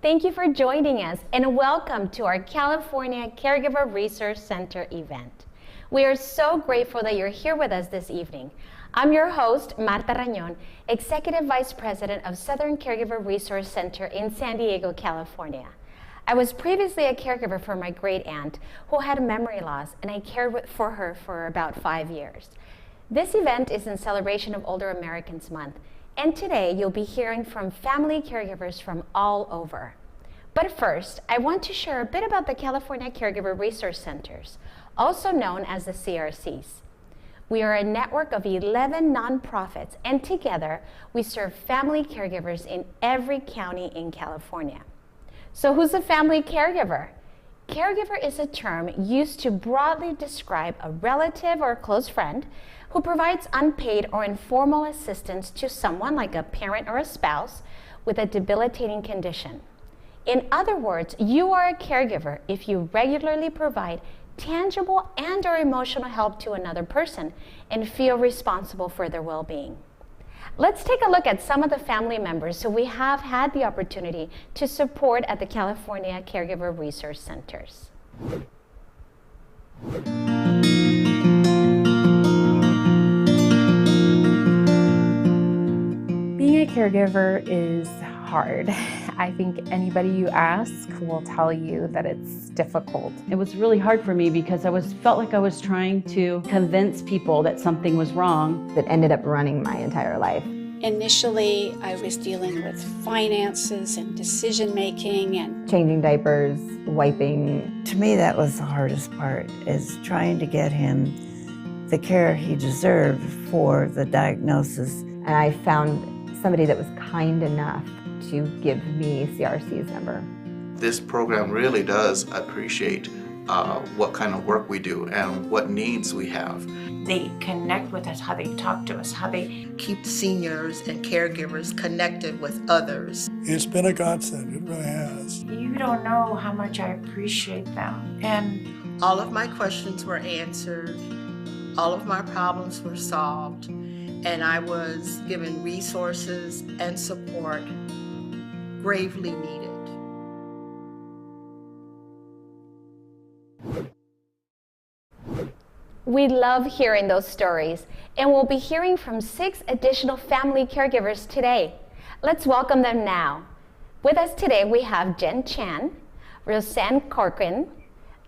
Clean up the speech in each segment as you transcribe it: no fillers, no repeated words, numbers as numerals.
Thank you for joining us and welcome to our California Caregiver Resource Center event. We are so grateful that you're here with us this evening. I'm your host, Marta Rañón, Executive Vice President of Southern Caregiver Resource Center in San Diego, California. I was previously a caregiver for my great aunt who had memory loss, and I cared for her for about 5 years. This event is in celebration of Older Americans Month, and today you'll be hearing from family caregivers from all over. But first, I want to share a bit about the California Caregiver Resource Centers, also known as the CRCs. We are a network of 11 nonprofits, and together we serve family caregivers in every county in California. So who's a family caregiver? Caregiver is a term used to broadly describe a relative or close friend who provides unpaid or informal assistance to someone like a parent or a spouse with a debilitating condition. In other words, you are a caregiver if you regularly provide tangible and or emotional help to another person and feel responsible for their well-being. Let's take a look at some of the family members who we have had the opportunity to support at the California Caregiver Resource Centers. Being a caregiver is hard. I think anybody you ask will tell you that it's difficult. It was really hard for me because I felt like I was trying to convince people that something was wrong. That ended up running my entire life. Initially, I was dealing with finances and decision making and changing diapers, wiping. To me, that was the hardest part, is trying to get him the care he deserved for the diagnosis. And I found somebody that was kind enough to give me CRC's number. This program really does appreciate what kind of work we do and what needs we have. They connect with us, how they talk to us, how they keep seniors and caregivers connected with others. It's been a godsend, it really has. You don't know how much I appreciate them. And all of my questions were answered, all of my problems were solved, and I was given resources and support gravely needed. We love hearing those stories, and we'll be hearing from 6 additional family caregivers today. Let's welcome them now. With us today, we have Jen Chan, Roseanne Corcoran,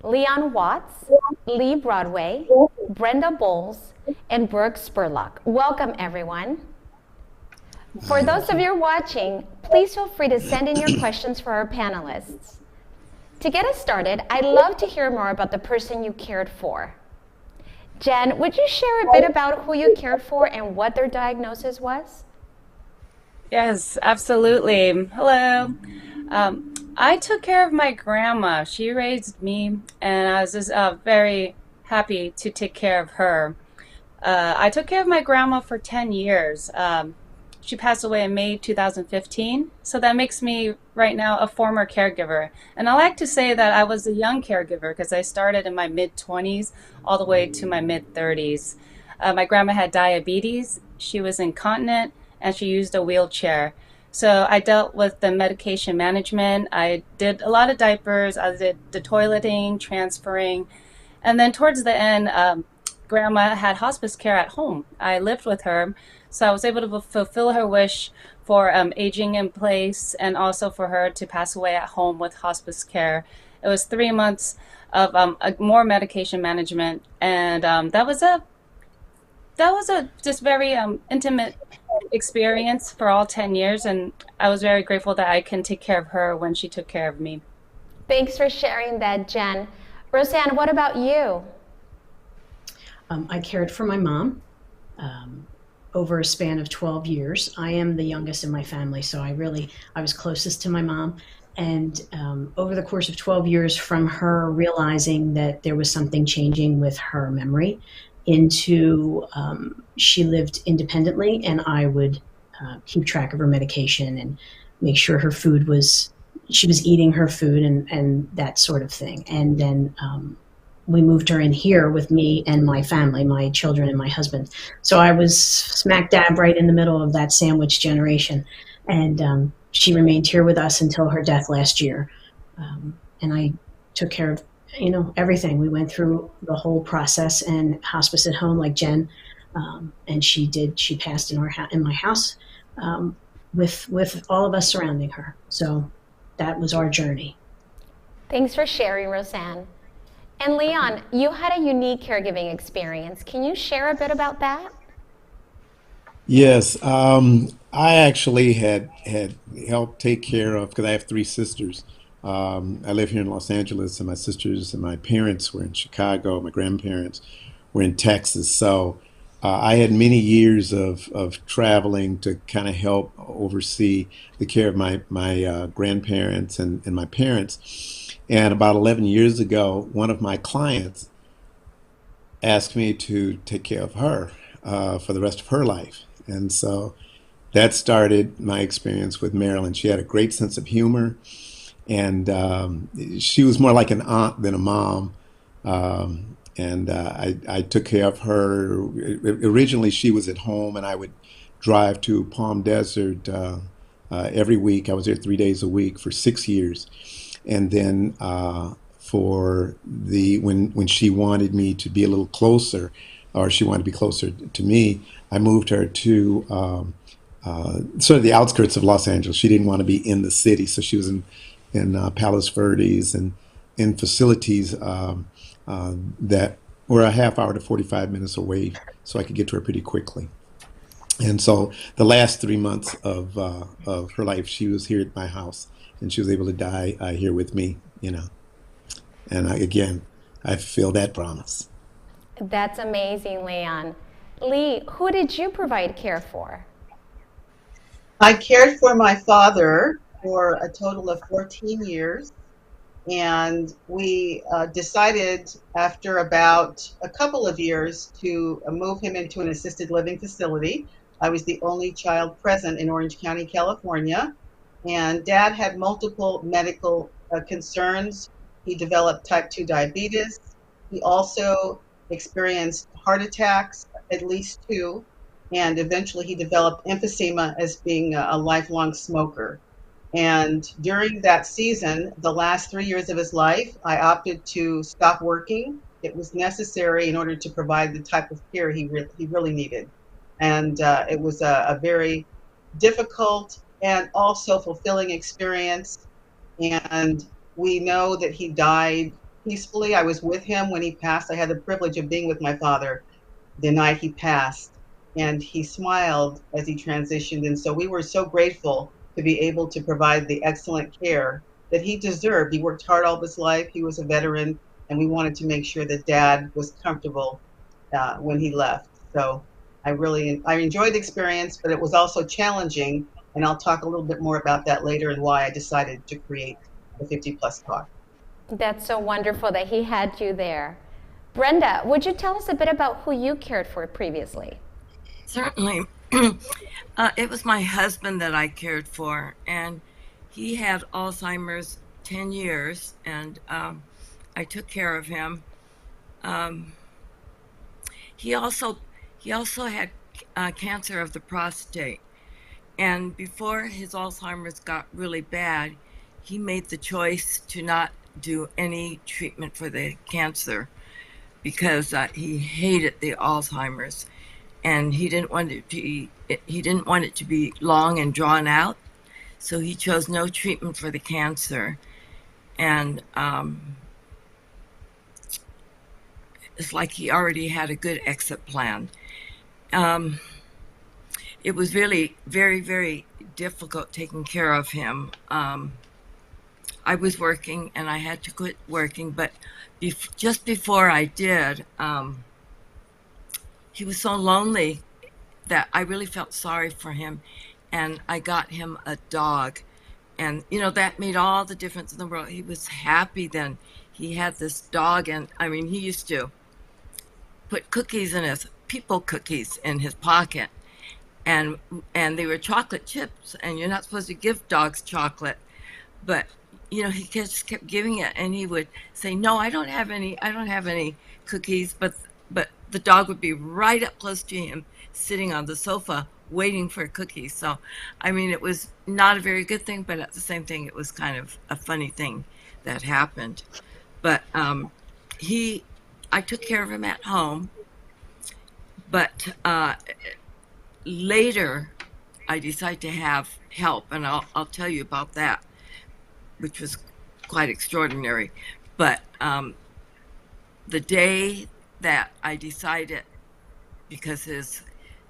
Leon Watts, Lee Broadway, Brenda Bowles, and Brooke Spurlock. Welcome, everyone. For those of you watching, please feel free to send in your questions for our panelists. To get us started, I'd love to hear more about the person you cared for. Jen, would you share a bit about who you cared for and what their diagnosis was? Yes, absolutely. Hello. I took care of my grandma. She raised me, and I was just very happy to take care of her. I took care of my grandma for 10 years. She passed away in May 2015, so that makes me right now a former caregiver. And I like to say that I was a young caregiver because I started in my mid-20s all the way to my mid-30s. My grandma had diabetes, she was incontinent, and she used a wheelchair. So I dealt with the medication management, I did a lot of diapers, I did the toileting, transferring, and then towards the end, Grandma had hospice care at home. I lived with her, so I was able to fulfill her wish for aging in place and also for her to pass away at home with hospice care. It was 3 months of more medication management, and that was a just very intimate experience for all 10 years, and I was very grateful that I can take care of her when she took care of me. Thanks for sharing that, Jen. Roseanne, what about you? I cared for my mom over a span of 12 years. I am the youngest in my family, so I was closest to my mom. And over the course of 12 years, from her realizing that there was something changing with her memory into she lived independently, and I would keep track of her medication and make sure she was eating her food and that sort of thing. And then we moved her in here with me and my family, my children and my husband. So I was smack dab right in the middle of that sandwich generation. And she remained here with us until her death last year. And I took care of, everything. We went through the whole process and hospice at home like Jen. And she passed in my house with all of us surrounding her. So that was our journey. Thanks for sharing, Roseanne. And Leon, you had a unique caregiving experience. Can you share a bit about that? Yes, I actually had helped take care of, because I have three sisters. I live here in Los Angeles, and my sisters and my parents were in Chicago. My grandparents were in Texas. So I had many years of traveling to kind of help oversee the care of my grandparents and my parents. And about 11 years ago, one of my clients asked me to take care of her for the rest of her life. And so that started my experience with Marilyn. She had a great sense of humor, and she was more like an aunt than a mom. And I took care of her. Originally, she was at home, and I would drive to Palm Desert every week. I was there 3 days a week for 6 years. And then when she wanted me to be a little closer, or she wanted to be closer to me, I moved her to sort of the outskirts of Los Angeles. She didn't want to be in the city, so she was in Palos Verdes and in facilities that were a half hour to 45 minutes away, so I could get to her pretty quickly. And so the last 3 months of her life, she was here at my house, and she was able to die here with me, And again, I fulfilled that promise. That's amazing, Leon. Lee, who did you provide care for? I cared for my father for a total of 14 years. And we decided after about a couple of years to move him into an assisted living facility. I was the only child present in Orange County, California. And Dad had multiple medical concerns. He developed type 2 diabetes. He also experienced heart attacks, at least 2. And eventually he developed emphysema as being a lifelong smoker. And during that season, the last 3 years of his life, I opted to stop working. It was necessary in order to provide the type of care he really needed. And it was a very difficult and also fulfilling experience. And we know that he died peacefully. I was with him when he passed. I had the privilege of being with my father the night he passed. And he smiled as he transitioned. And so we were so grateful to be able to provide the excellent care that he deserved. He worked hard all his life. He was a veteran, and we wanted to make sure that Dad was comfortable when he left. So I enjoyed the experience, but it was also challenging, and I'll talk a little bit more about that later and why I decided to create the 50 Plus Talk. That's so wonderful that he had you there. Brenda, would you tell us a bit about who you cared for previously? Certainly. It was my husband that I cared for, and he had Alzheimer's 10 years, and I took care of him. He also had cancer of the prostate, and before his Alzheimer's got really bad, he made the choice to not do any treatment for the cancer because he hated the Alzheimer's. And he didn't want it to be long and drawn out, so he chose no treatment for the cancer. And it's like he already had a good exit plan. It was really very, very difficult taking care of him. I was working, and I had to quit working, but just before I did, he was so lonely that I really felt sorry for him, and I got him a dog. And, that made all the difference in the world. He was happy then. He had this dog, and, he used to put people cookies in his pocket, and they were chocolate chips, and you're not supposed to give dogs chocolate. But, he just kept giving it, and he would say, "No, I don't have any cookies," but the dog would be right up close to him, sitting on the sofa, waiting for a cookie. So, I mean, it was not a very good thing, but at the same thing, it was kind of a funny thing that happened. But I took care of him at home, but later I decided to have help, and I'll tell you about that, which was quite extraordinary. But the day that I decided, because his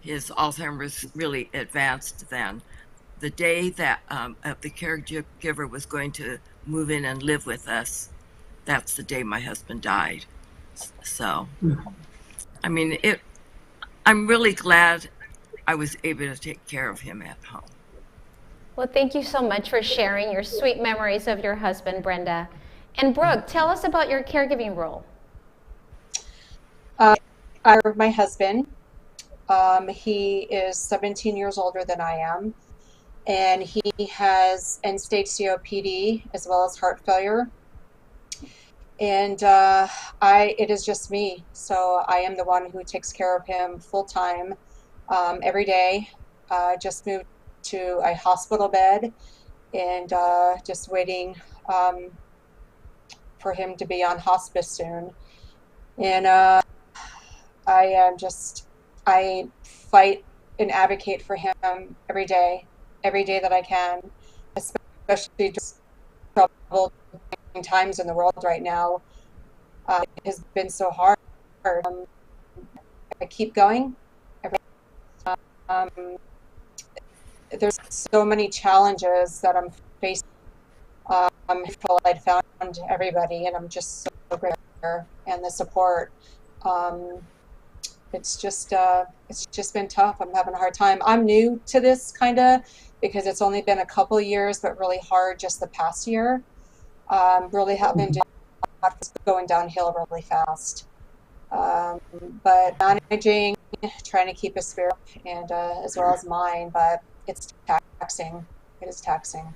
Alzheimer's really advanced then, the day that the caregiver was going to move in and live with us, that's the day my husband died. So, I mean, I'm really glad I was able to take care of him at home. Well, thank you so much for sharing your sweet memories of your husband, Brenda. And Brooke, tell us about your caregiving role. My husband, he is 17 years older than I am, and he has end-stage COPD as well as heart failure. And it is just me, so I am the one who takes care of him full-time every day. Just moved to a hospital bed and just waiting for him to be on hospice soon. And I fight and advocate for him every day that I can, especially just troubled times in the world right now. It has been so hard. I keep going. There's so many challenges that I'm facing. I'm grateful I'd found everybody, and I'm just so grateful, and the support. It's just been tough. I'm having a hard time. I'm new to this because it's only been a couple of years, but really hard just the past year. Really having to going downhill really fast. But managing, trying to keep his spirit and as well as mine, but it's taxing. It is taxing.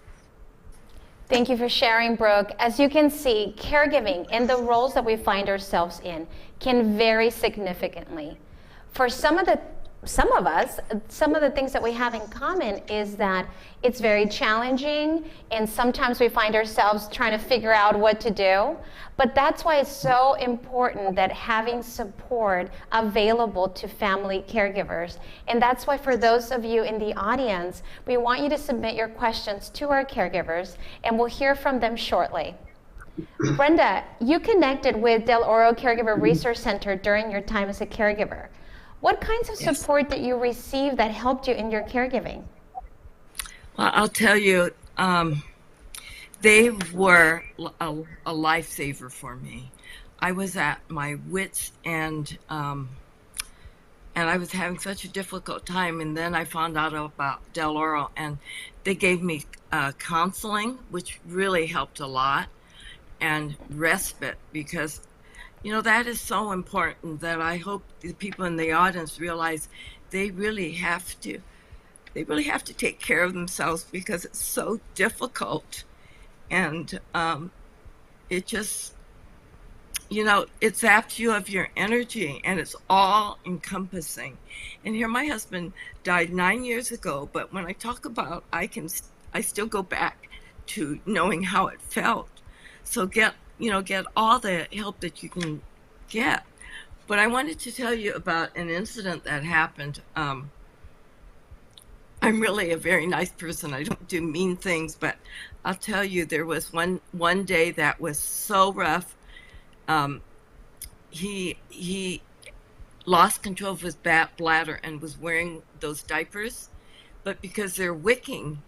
Thank you for sharing, Brooke. As you can see, caregiving and the roles that we find ourselves in can vary significantly. For some of us, some of the things that we have in common is that it's very challenging, and sometimes we find ourselves trying to figure out what to do. But that's why it's so important that having support available to family caregivers. And that's why for those of you in the audience, we want you to submit your questions to our caregivers, and we'll hear from them shortly. Brenda, you connected with Del Oro Caregiver Resource Center during your time as a caregiver. What kinds of support did you receive that helped you in your caregiving? Well, I'll tell you, they were a lifesaver for me. I was at my wit's end, and I was having such a difficult time, and then I found out about Del Oro, and they gave me counseling, which really helped a lot, and respite, because that is so important, that I hope the people in the audience realize they really have to take care of themselves, because it's so difficult. And it just, it zaps you of your energy, and it's all encompassing. And here my husband died 9 years ago, but when I talk about, I still go back to knowing how it felt. So get all the help that you can get. But I wanted to tell you about an incident that happened. I'm really a very nice person. I don't do mean things, but I'll tell you, there was one day that was so rough. He lost control of his bladder and was wearing those diapers, but because they're wicking,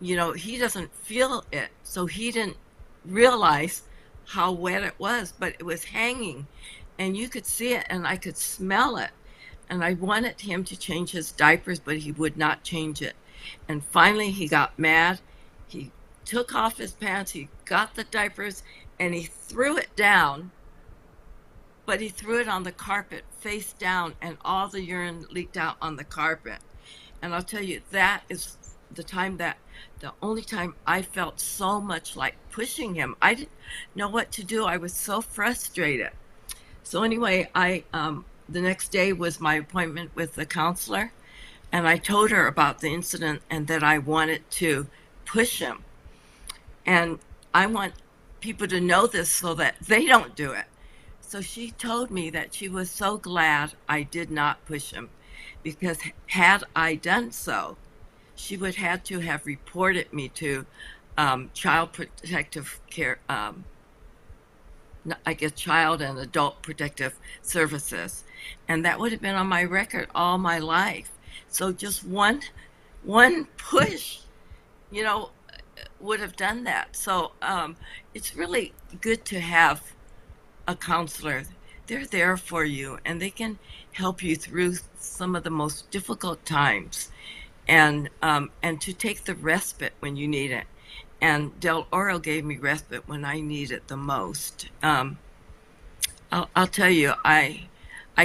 he doesn't feel it, so he didn't realize how wet it was, but it was hanging, and you could see it, and I could smell it. And I wanted him to change his diapers, but he would not change it. And finally he got mad. He took off his pants, he got the diapers, and he threw it down, but he threw it on the carpet face down, and all the urine leaked out on the carpet. And I'll tell you, that is the only time I felt so much like pushing him. I didn't know what to do. I was so frustrated. So anyway, the next day was my appointment with the counselor, And I told her about the incident and that I wanted to push him. And I want people to know this so that they don't do it. So she told me that she was so glad I did not push him, because had I done so, she would have to have reported me to Child Protective Care, I guess Child and Adult Protective Services. And that would have been on my record all my life. So just one push, you know, would have done that. So it's really good to have a counselor. They're there for you, and they can help you through some of the most difficult times, and to take the respite when you need it. And Del Oro gave me respite when I need it the most. I'll tell you, I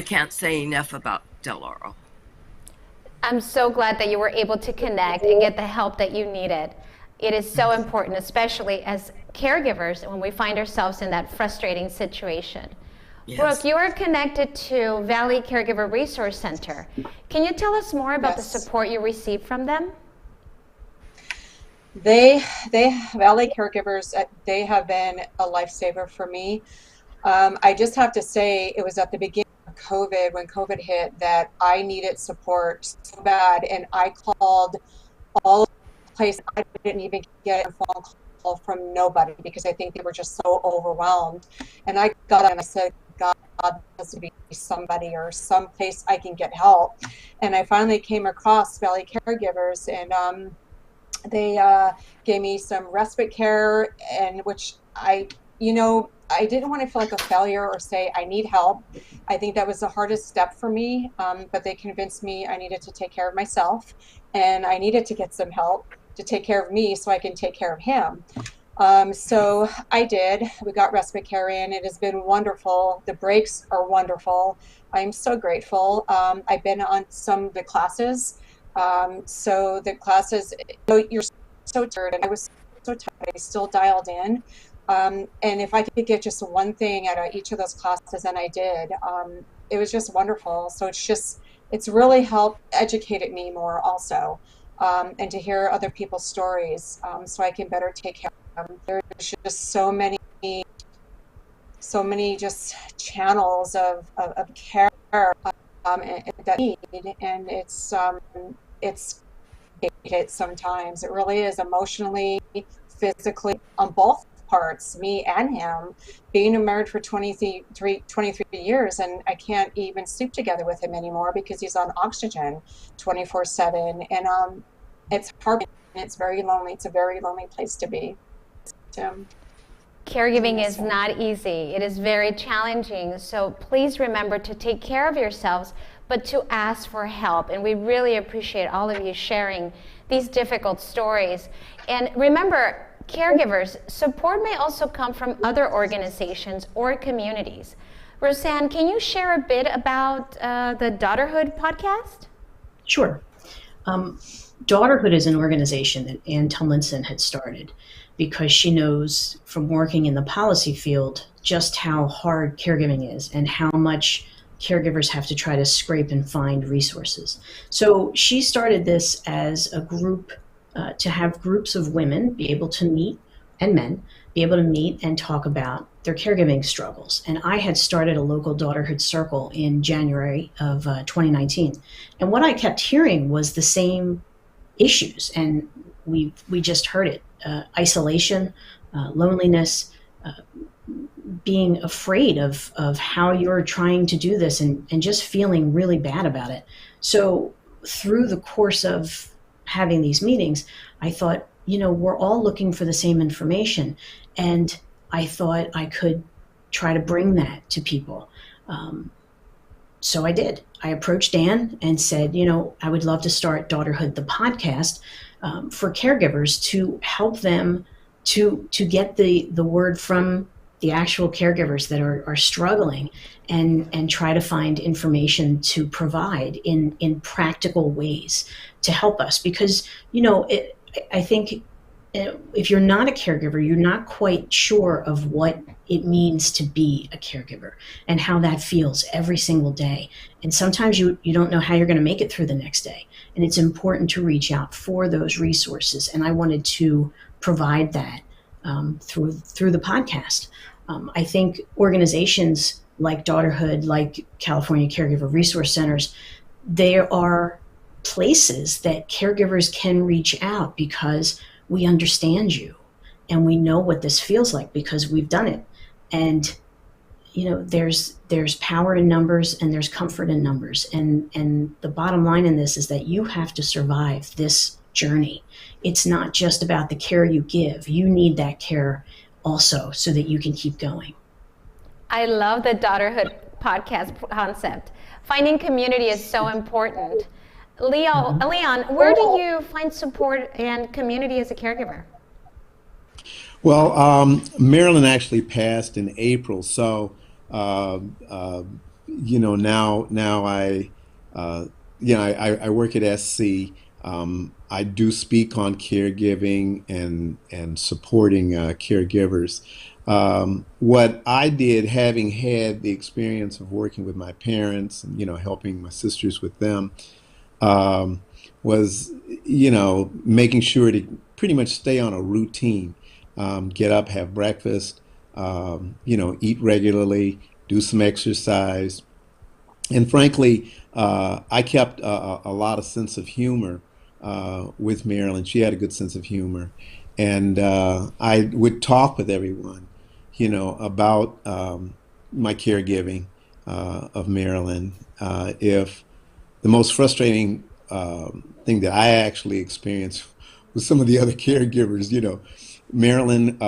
can't say enough about Del Oro. I'm so glad that you were able to connect and get the help that you needed. It is so important, especially as caregivers, when we find ourselves in that frustrating situation. Yes. Brooke, you are connected to Valley Caregiver Resource Center. Can you tell us more about the support you received from them? Valley Caregivers, they have been a lifesaver for me. I just have to say, it was at the beginning of COVID, when COVID hit, that I needed support so bad, and I called all the places. I didn't even get a phone call from nobody, because I think they were just so overwhelmed. And I got on and I said, God, there has to be somebody or some place I can get help. And I finally came across Valley Caregivers, and they gave me some respite care, and which I didn't want to feel like a failure or say I need help. I think that was the hardest step for me, but they convinced me I needed to take care of myself, and I needed to get some help to take care of me so I can take care of him. So I did. We got respite care in. It has been wonderful. The breaks are wonderful. I'm so grateful. I've been on some of the classes. So the classes, you're so tired, and I was so tired. I still dialed in. And if I could get just one thing out of each of those classes, and I did, it was just wonderful. So it's really helped educated me more also, and to hear other people's stories, so I can better take care of them. There's just so many just channels of care that need, and it's sometimes. It really is, emotionally, physically, on both parts, me and him. Being married for 23 years, and I can't even sleep together with him anymore because he's on oxygen 24/7, and it's hard, and it's very lonely. It's a very lonely place to be. Caregiving is not easy. It is very challenging. So please remember to take care of yourselves, but to ask for help. And we really appreciate all of you sharing these difficult stories. And remember, caregivers, support may also come from other organizations or communities. Roseanne, can you share a bit about the Daughterhood podcast? Sure. Daughterhood is an organization that Ann Tomlinson had started because she knows from working in the policy field just how hard caregiving is and how much caregivers have to try to scrape and find resources. So she started this as a group to have groups of women be able to meet, and men be able to meet and talk about their caregiving struggles. And I had started a local daughterhood circle in January of 2019. And what I kept hearing was the same issues, and we just heard it: isolation, loneliness, being afraid of how you're trying to do this, and just feeling really bad about it. So through the course of having these meetings, I thought, we're all looking for the same information, and I thought I could try to bring that to people. So I did. I approached Dan and said, I would love to start Daughterhood, the podcast, for caregivers, to help them to get the word from the actual caregivers that are struggling, and try to find information to provide in practical ways to help us. Because, I think if you're not a caregiver, you're not quite sure of what it means to be a caregiver and how that feels every single day. And sometimes you don't know how you're going to make it through the next day. And it's important to reach out for those resources. And I wanted to provide that through the podcast. I think organizations like Daughterhood, like California Caregiver Resource Centers, there are places that caregivers can reach out because we understand you and we know what this feels like because we've done it. And there's power in numbers and there's comfort in numbers. And the bottom line in this is that you have to survive this journey. It's not just about the care you give. You need that care also so that you can keep going. I love the Daughterhood podcast concept. Finding community is so important. Leon, where do you find support and community as a caregiver? Well, Marilyn actually passed in April, so now I work at SC. I do speak on caregiving and supporting caregivers. What I did, having had the experience of working with my parents and helping my sisters with them, was making sure to pretty much stay on a routine. Get up, have breakfast, eat regularly, do some exercise. And frankly, I kept a lot of sense of humor with Marilyn. She had a good sense of humor. And I would talk with everyone, about my caregiving of Marilyn. If the most frustrating thing that I actually experienced with some of the other caregivers, Marilyn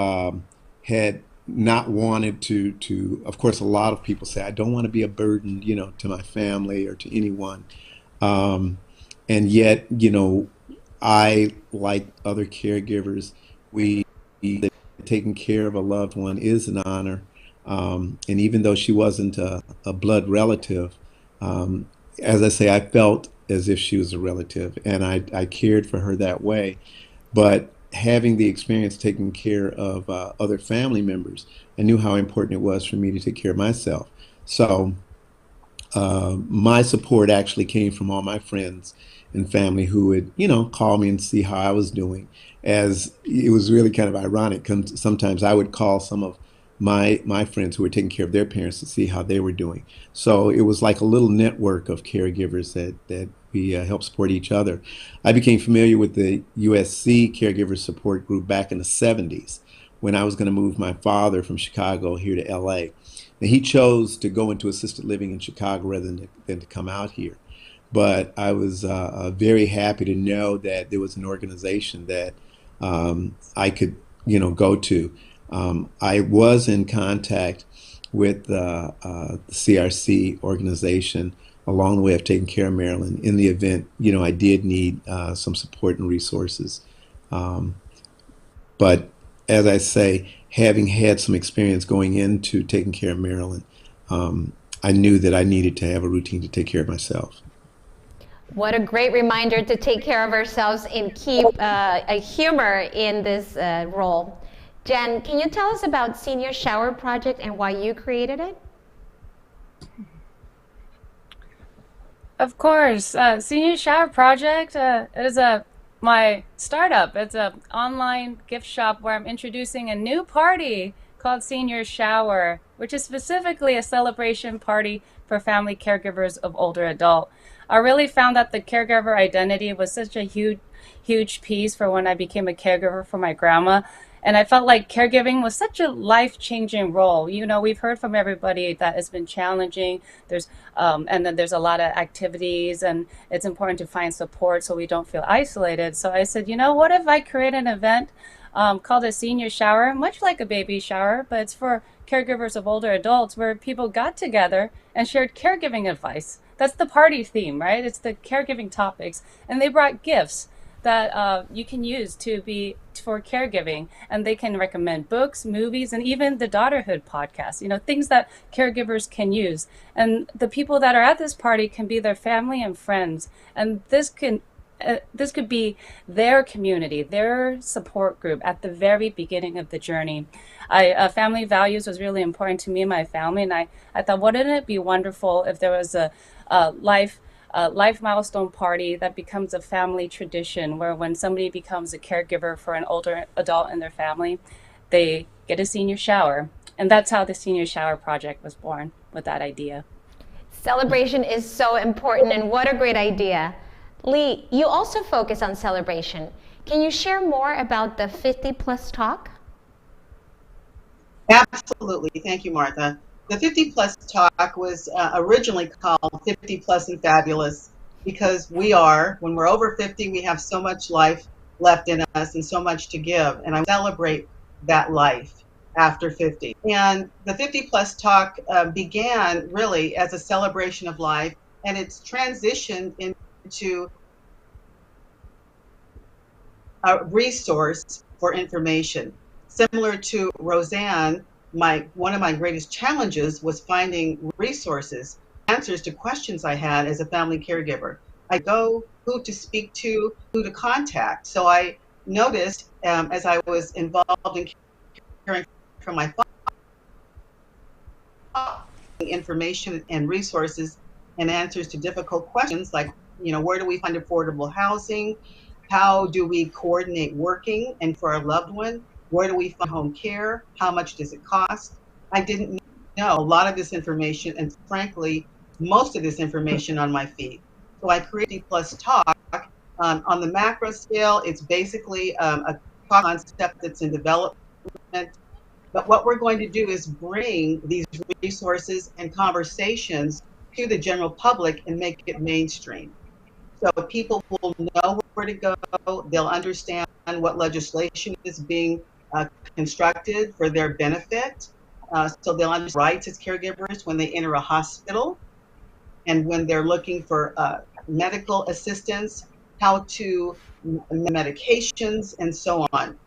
had not wanted to, of course, a lot of people say, I don't want to be a burden, to my family or to anyone. And yet, I, like other caregivers, taking care of a loved one is an honor. And even though she wasn't a blood relative, as I say, I felt as if she was a relative, and I cared for her that way. But having the experience taking care of other family members, I knew how important it was for me to take care of myself. So my support actually came from all my friends and family who would, call me and see how I was doing. As it was really kind of ironic, sometimes I would call some of my friends who were taking care of their parents to see how they were doing. So it was like a little network of caregivers that we helped support each other. I became familiar with the USC Caregiver Support Group back in the 70s when I was going to move my father from Chicago here to LA. And he chose to go into assisted living in Chicago rather than to come out here. But I was very happy to know that there was an organization that I could, go to. I was in contact with the CRC organization along the way of taking care of Marilyn in the event, I did need some support and resources. But as I say, having had some experience going into taking care of Marilyn, I knew that I needed to have a routine to take care of myself. What a great reminder to take care of ourselves and keep a humor in this role. Jen, can you tell us about Senior Shower Project and why you created it? Of course. Senior Shower Project is my startup. It's an online gift shop where I'm introducing a new party called Senior Shower, which is specifically a celebration party for family caregivers of older adult. I really found that the caregiver identity was such a huge piece for when I became a caregiver for my grandma. And I felt like caregiving was such a life-changing role. We've heard from everybody that it's been challenging. And then there's a lot of activities, and it's important to find support so we don't feel isolated. So I said, what if I create an event called a senior shower, much like a baby shower, but it's for caregivers of older adults, where people got together and shared caregiving advice. That's the party theme, right? It's the caregiving topics. And they brought gifts that you can use for caregiving, and they can recommend books, movies, and even the Daughterhood podcast, things that caregivers can use. And the people that are at this party can be their family and friends, and this can this could be their community, their support group at the very beginning of the journey. Family values was really important to me and my family, and I thought, wouldn't it be wonderful if there was a life milestone party that becomes a family tradition, where when somebody becomes a caregiver for an older adult in their family, they get a senior shower. And that's how the Senior Shower Project was born, with that idea. Celebration is so important, and what a great idea. Lee, you also focus on celebration. Can you share more about the 50 Plus Talk? Absolutely. Thank you, Martha. The 50 Plus Talk was originally called 50 Plus and Fabulous because when we're over 50, we have so much life left in us and so much to give. And I celebrate that life after 50. And the 50 Plus Talk began really as a celebration of life, and it's transitioned into a resource for information. Similar to Roseanne, one of my greatest challenges was finding resources, answers to questions I had as a family caregiver. I go who to speak to, who to contact. So I noticed as I was involved in caring for my father, information and resources and answers to difficult questions like, where do we find affordable housing? How do we coordinate working and for our loved one? Where do we find home care? How much does it cost? I didn't know a lot of this information, and frankly, most of this information on my feed. So I created Plus Talk. On the macro scale, it's basically a concept that's in development. But what we're going to do is bring these resources and conversations to the general public and make it mainstream. So people will know where to go. They'll understand what legislation is being constructed for their benefit. So they'll understand rights as caregivers when they enter a hospital and when they're looking for medical assistance, how to medications, and so on.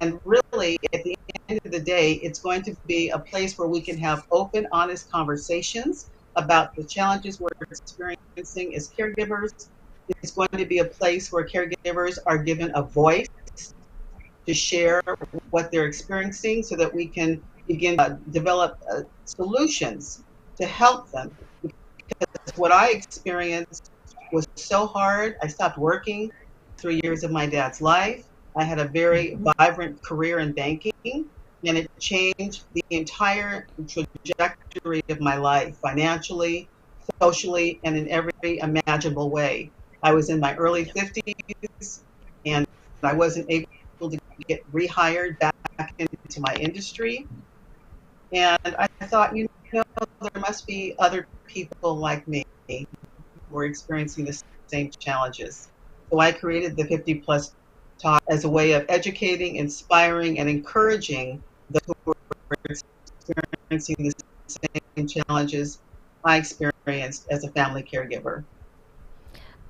And really, at the end of the day, it's going to be a place where we can have open, honest conversations about the challenges we're experiencing as caregivers. It's going to be a place where caregivers are given a voice to share what they're experiencing so that we can begin to develop solutions to help them. Because what I experienced was so hard. I stopped working 3 years of my dad's life. I had a very vibrant career in banking, and it changed the entire trajectory of my life, financially, socially, and in every imaginable way. I was in my early 50s, and I wasn't able to get rehired back into my industry. And I thought, there must be other people like me who were experiencing the same challenges. So I created the 50 Plus Talk as a way of educating, inspiring, and encouraging those who are experiencing the same challenges I experienced as a family caregiver.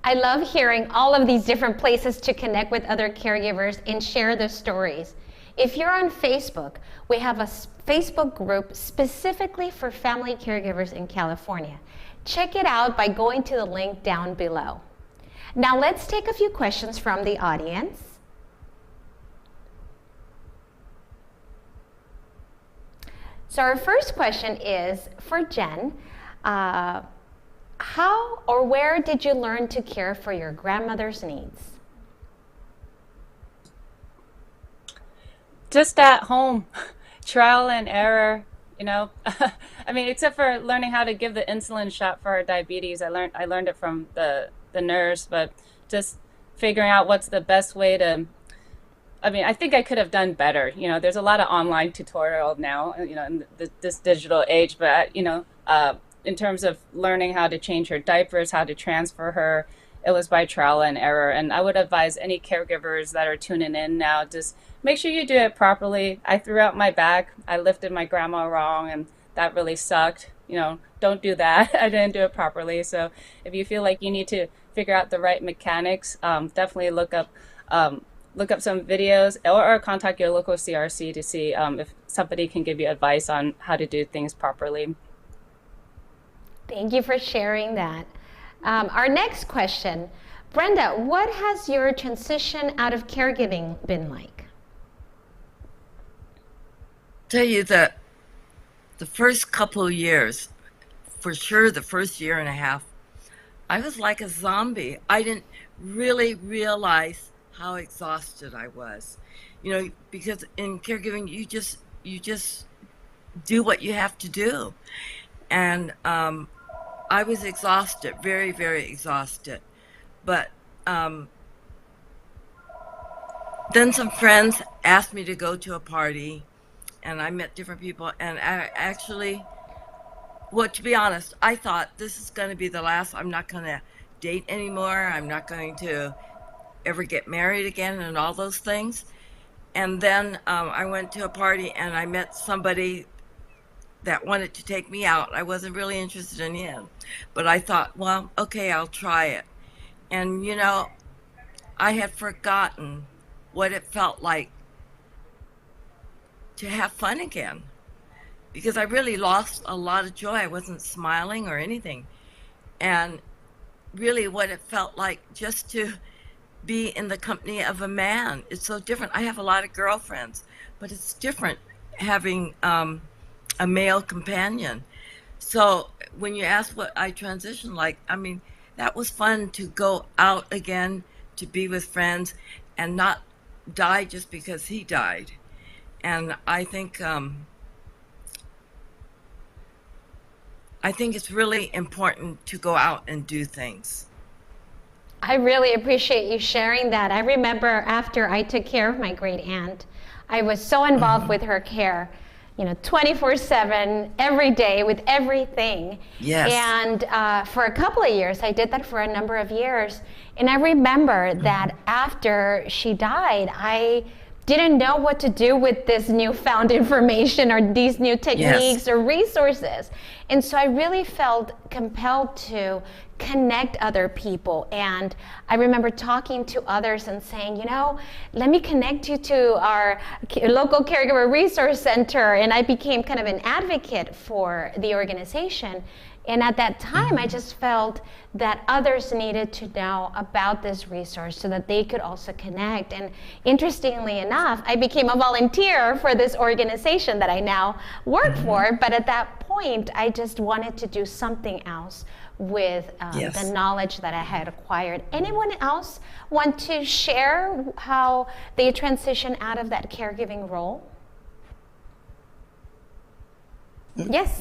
I love hearing all of these different places to connect with other caregivers and share their stories. If you're on Facebook, we have a Facebook group specifically for family caregivers in California. Check it out by going to the link down below. Now let's take a few questions from the audience. So our first question is for Jen. How or where did you learn to care for your grandmother's needs? Just at home, trial and error, I mean, except for learning how to give the insulin shot for our diabetes. I learned it from the nurse, but just figuring out what's the best way to, I think I could have done better. There's a lot of online tutorial now, in this digital age, but, in terms of learning how to change her diapers, how to transfer her, it was by trial and error. And I would advise any caregivers that are tuning in now, just make sure you do it properly. I threw out my back. I lifted my grandma wrong, and that really sucked. Don't do that. I didn't do it properly. So if you feel like you need to figure out the right mechanics, definitely look up some videos or contact your local CRC to see if somebody can give you advice on how to do things properly. Thank you for sharing that. Our next question, Brenda, what has your transition out of caregiving been like? Tell you that the first couple of years, for sure the first year and a half, I was like a zombie. I didn't really realize how exhausted I was. You know, because in caregiving, you just do what you have to do. And I was exhausted, very, very exhausted. But then some friends asked me to go to a party, and I met different people, and I actually, well, to be honest, I thought this is going to be the last. I'm not going to date anymore. I'm not going to ever get married again and all those things. And then I went to a party and I met somebody that wanted to take me out. I wasn't really interested in him, but I thought, well, okay, I'll try it. And, you know, I had forgotten what it felt like to have fun again, because I really lost a lot of joy. I wasn't smiling or anything. And really what it felt like just to be in the company of a man. It's so different. I have a lot of girlfriends, but it's different having a male companion. So when you ask what I transitioned like, I mean, that was fun to go out again, to be with friends and not die just because he died. And I think it's really important to go out and do things. I really appreciate you sharing that. I remember after I took care of my great aunt, I was so involved with her care, you know, 24/7, every day with everything. Yes. And for a couple of years, I did that for a number of years. And I remember that after she died, I didn't know what to do with this newfound information or these new techniques or resources. And so I really felt compelled to connect other people. And I remember talking to others and saying, you know, let me connect you to our local Caregiver Resource Center. And I became kind of an advocate for the organization. And at that time, I just felt that others needed to know about this resource so that they could also connect. And interestingly enough, I became a volunteer for this organization that I now work for. But at that point, I just wanted to do something else with the knowledge that I had acquired. Anyone else want to share how they transition out of that caregiving role? Yes.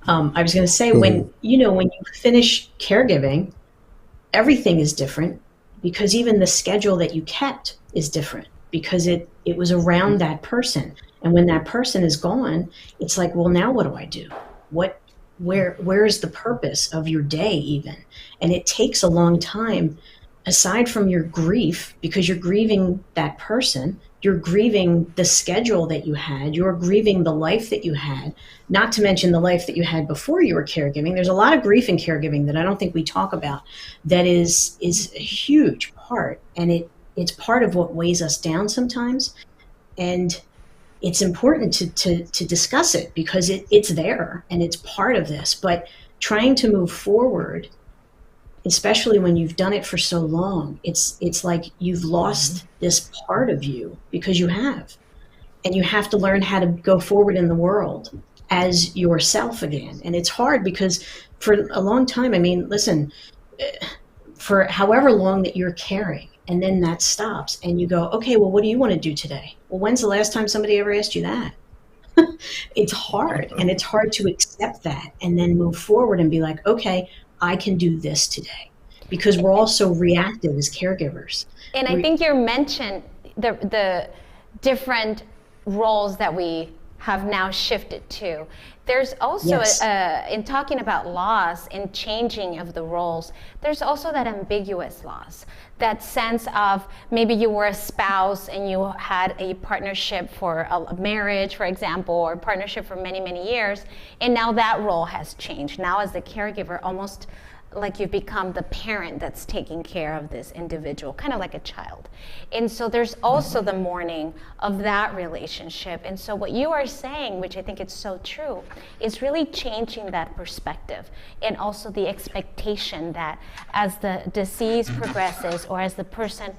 I was going to say, when you finish caregiving, everything is different, because even the schedule that you kept is different, because it was around that person. And when that person is gone, it's like, well, now what do I do? Where is the purpose of your day even? And it takes a long time, aside from your grief, because you're grieving that person, you're grieving the schedule that you had, you're grieving the life that you had, not to mention the life that you had before you were caregiving. There's a lot of grief in caregiving that I don't think we talk about that is a huge part, and it's part of what weighs us down sometimes. And it's important to discuss it, because it's there and it's part of this. But trying to move forward, especially when you've done it for so long, it's like you've lost this part of you, because you have. And you have to learn how to go forward in the world as yourself again. And it's hard, because for a long time, I mean, listen, for however long that you're caring, and then that stops, and you go, okay, well, what do you want to do today? Well, when's the last time somebody ever asked you that? It's hard, and it's hard to accept that and then move forward and be like, okay, I can do this today, because we're all so reactive as caregivers. And I think you mentioned the different roles that we have now shifted to. There's also, in talking about loss and changing of the roles, there's also that ambiguous loss, that sense of maybe you were a spouse and you had a partnership for a marriage, for example, or partnership for many, many years, and now that role has changed. Now as the caregiver, almost like you've become the parent that's taking care of this individual, kind of like a child. And so there's also the mourning of that relationship. And so what you are saying, which I think is so true, is really changing that perspective, and also the expectation that as the disease progresses, or as the person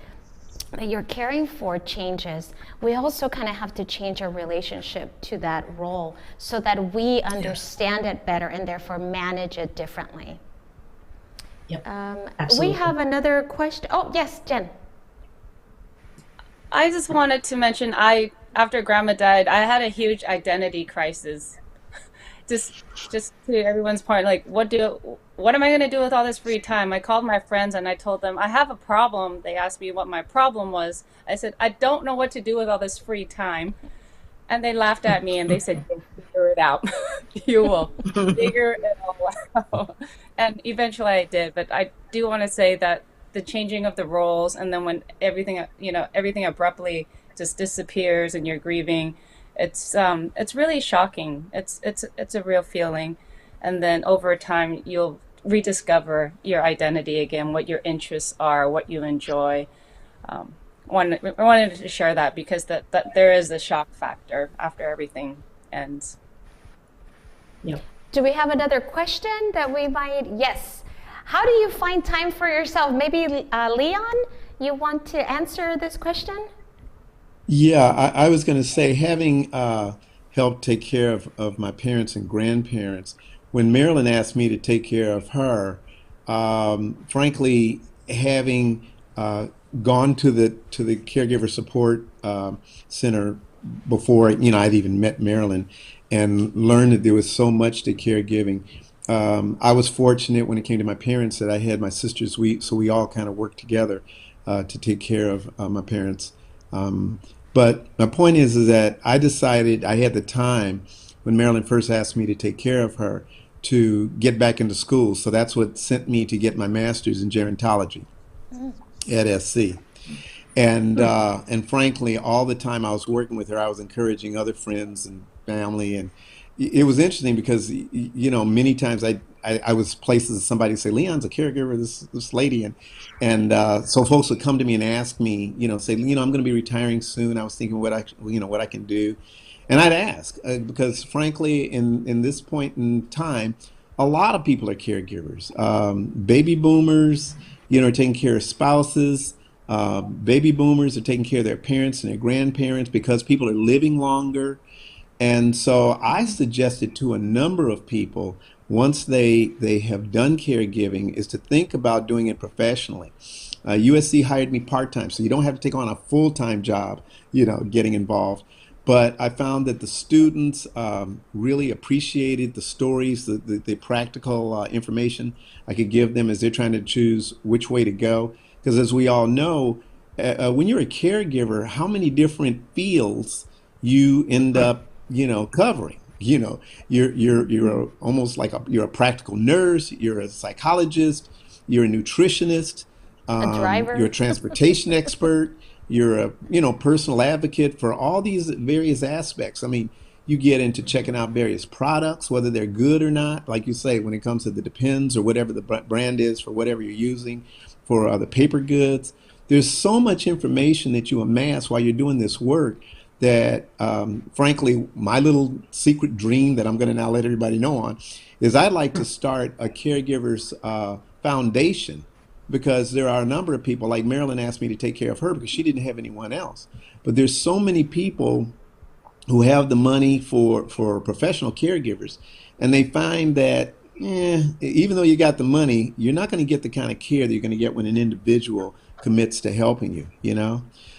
that you're caring for changes, we also kind of have to change our relationship to that role so that we understand it better and therefore manage it differently. Yep. We Absolutely. have another question. Oh, yes, Jen. I just wanted to mention, after Grandma died, I had a huge identity crisis. Just to everyone's point, like, what am I going to do with all this free time? I called my friends and I told them I have a problem. They asked me what my problem was. I said, I don't know what to do with all this free time. And they laughed at me and they said, you'll figure it out. You will figure it all out. And eventually I did. But I do want to say that the changing of the roles, and then when everything abruptly just disappears and you're grieving, it's really shocking. It's a real feeling. And then over time you'll rediscover your identity again, what your interests are, what you enjoy. I wanted to share that because that there is a shock factor after everything ends. Yep. Do we have another question that we might? Yes. How do you find time for yourself? Maybe Leon, you want to answer this question? Yeah, I was going to say, having helped take care of my parents and grandparents, when Marilyn asked me to take care of her, frankly, having gone to the caregiver support center before I'd even met Marilyn, and learned that there was so much to caregiving. I was fortunate when it came to my parents that I had my sisters. So we all kind of worked together to take care of my parents. But my point is that I decided I had the time when Marilyn first asked me to take care of her to get back into school. So that's what sent me to get my master's in gerontology at SC. And frankly, all the time I was working with her, I was encouraging other friends and family. And it was interesting because, many times I was places and somebody would say, Leon's a caregiver, this lady. And so folks would come to me and ask me, say, I'm going to be retiring soon. I was thinking what I can do. And I'd ask because frankly, in this point in time, a lot of people are caregivers. Baby boomers, are taking care of spouses. Baby boomers are taking care of their parents and their grandparents because people are living longer. And so I suggested to a number of people, once they have done caregiving, is to think about doing it professionally. USC hired me part-time, so you don't have to take on a full-time job, getting involved. But I found that the students really appreciated the stories, the practical information I could give them as they're trying to choose which way to go. Because as we all know, when you're a caregiver, how many different fields you end up covering. You're almost like you're a practical nurse, you're a psychologist, you're a nutritionist, a driver, you're a transportation expert, you're a personal advocate for all these various aspects. I mean, you get into checking out various products, whether they're good or not. Like you say, when it comes to the Depends or whatever the brand is for whatever you're using for the paper goods, there's so much information that you amass while you're doing this work that, frankly, my little secret dream that I'm going to now let everybody know on is I'd like to start a caregivers foundation, because there are a number of people, like Marilyn asked me to take care of her because she didn't have anyone else. But there's so many people who have the money for professional caregivers, and they find that even though you got the money, you're not going to get the kind of care that you're going to get when an individual commits to helping you,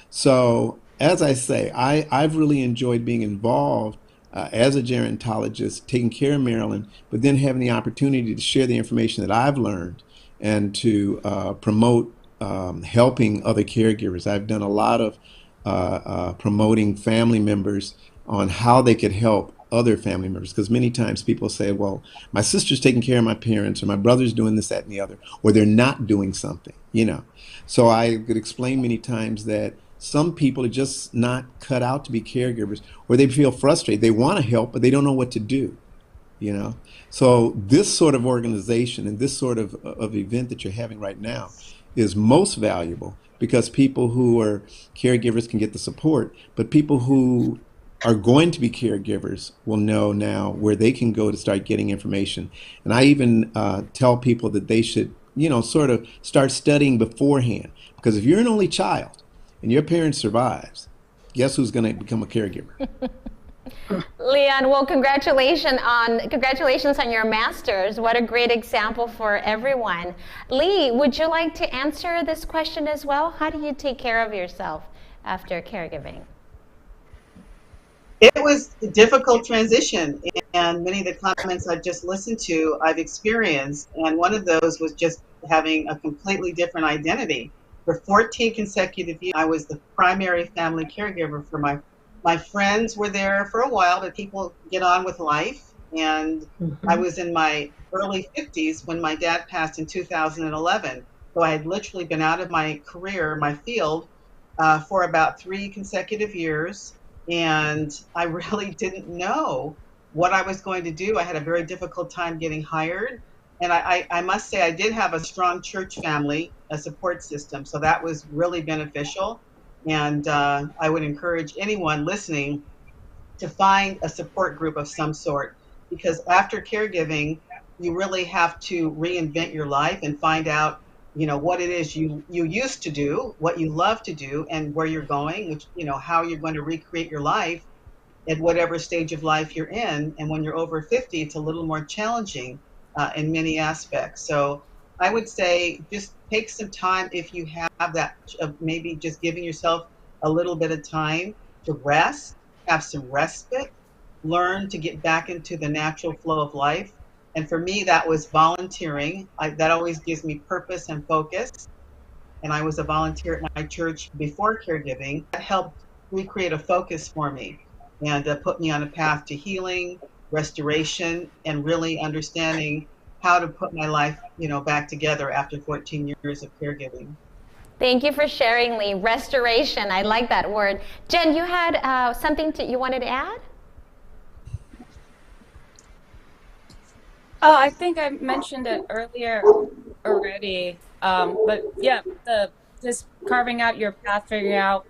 So as I say, I've really enjoyed being involved as a gerontologist, taking care of Marilyn, but then having the opportunity to share the information that I've learned and to promote helping other caregivers. I've done a lot of promoting family members on how they could help other family members, because many times people say, well, my sister's taking care of my parents, or my brother's doing this, that, and the other, or they're not doing something, So I could explain many times that some people are just not cut out to be caregivers, or they feel frustrated. They want to help, but they don't know what to do. you know. So this sort of organization and this sort of event that you're having right now is most valuable because people who are caregivers can get the support, but people who are going to be caregivers will know now where they can go to start getting information. And I even tell people that they should, you know, sort of start studying beforehand, because if you're an only child and your parent survives, guess who's going to become a caregiver? Leon, well, congratulations on your master's. What a great example for everyone. Lee, would you like to answer this question as well? How do you take care of yourself after caregiving? It was a difficult transition, and many of the comments I've just listened to, I've experienced, and one of those was just having a completely different identity. For 14 consecutive years, I was the primary family caregiver for my friends were there for a while, but people get on with life. And I was in my early 50s when my dad passed in 2011. So I had literally been out of my career, my field, for about 3 consecutive years. And I really didn't know what I was going to do. I had a very difficult time getting hired. And I must say, I did have a strong church family, a support system. So that was really beneficial. And I would encourage anyone listening to find a support group of some sort, because after caregiving, you really have to reinvent your life and find out, you know, what it is you used to do, what you love to do, and where you're going, which, you know, how you're going to recreate your life at whatever stage of life you're in. And when you're over 50, it's a little more challenging in many aspects. So I would say just take some time, if you have that, maybe just giving yourself a little bit of time to rest, have some respite, learn to get back into the natural flow of life. And for me, that was volunteering. That always gives me purpose and focus. And I was a volunteer at my church before caregiving. That helped recreate a focus for me and put me on a path to healing, restoration, and really understanding how to put my life, you know, back together after 14 years of caregiving. Thank you for sharing, Lee. Restoration, I like that word. Jen, you had something you wanted to add? Oh, I think I mentioned it earlier already. But yeah, just carving out your path, figuring out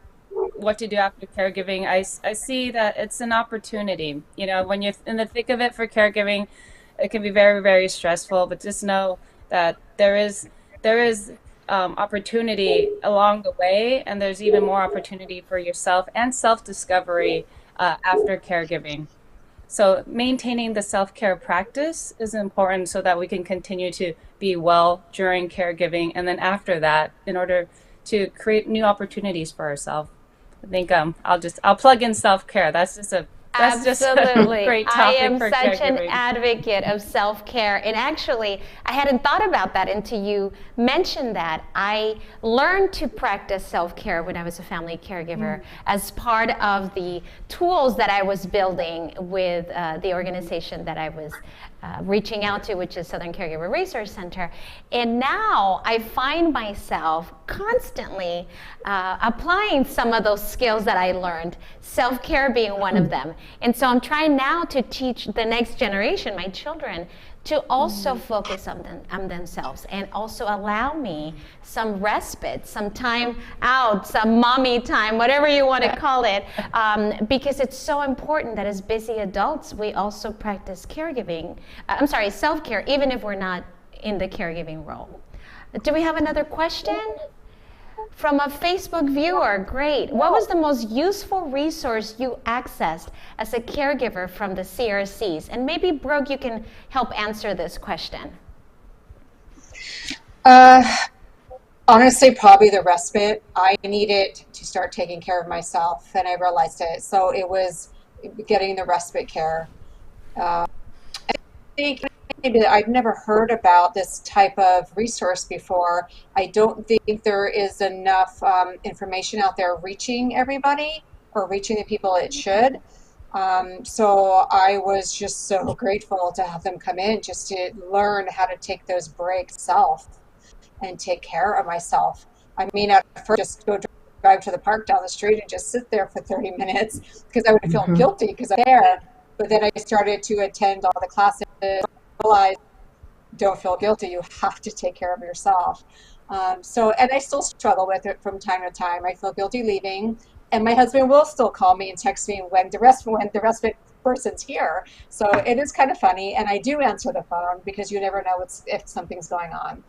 what to do after caregiving. I see that it's an opportunity. You know, when you're in the thick of it for caregiving, it can be very, very stressful, but just know that there is opportunity along the way, and there's even more opportunity for yourself and self-discovery after caregiving. So maintaining the self-care practice is important so that we can continue to be well during caregiving, and then after that, in order to create new opportunities for ourselves. I think I'll plug in self-care. That's just a great topic. I am for such caregiving. an advocate of self-care. And actually, I hadn't thought about that until you mentioned that. I learned to practice self-care when I was a family caregiver as part of the tools that I was building with the organization that I was reaching out to, which is Southern Caregiver Resource Center. And now I find myself constantly applying some of those skills that I learned, self-care being one of them. And so I'm trying now to teach the next generation, my children, to also focus on themselves and also allow me some respite, some time out, some mommy time, whatever you want to call it, because it's so important that as busy adults, we also practice self-care, even if we're not in the caregiving role. Do we have another question? From a Facebook viewer, great. What was the most useful resource you accessed as a caregiver from the CRCs? And maybe, Brooke, you can help answer this question. Honestly, probably the respite. I needed to start taking care of myself, and I realized it. So it was getting the respite care. I think I've never heard about this type of resource before. I don't think there is enough information out there reaching everybody or reaching the people it should. So I was just so grateful to have them come in just to learn how to take those breaks self and take care of myself. I mean, at first, just go drive to the park down the street and just sit there for 30 minutes because I would feel guilty because I'm there. But then I started to attend all the classes, realized, don't feel guilty. You have to take care of yourself. And I still struggle with it from time to time. I feel guilty leaving, and my husband will still call me and text me when the respite person's here. So it is kind of funny, and I do answer the phone because you never know if something's going on.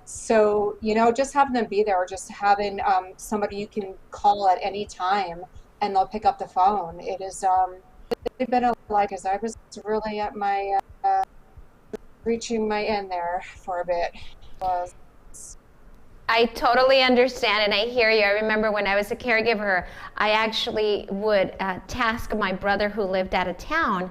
So just having them be there, or just having somebody you can call at any time, and they'll pick up the phone. It is it's been a life, because I was really at my reaching my end there for a bit. I totally understand, and I hear you. I remember when I was a caregiver, I actually would task my brother who lived out of town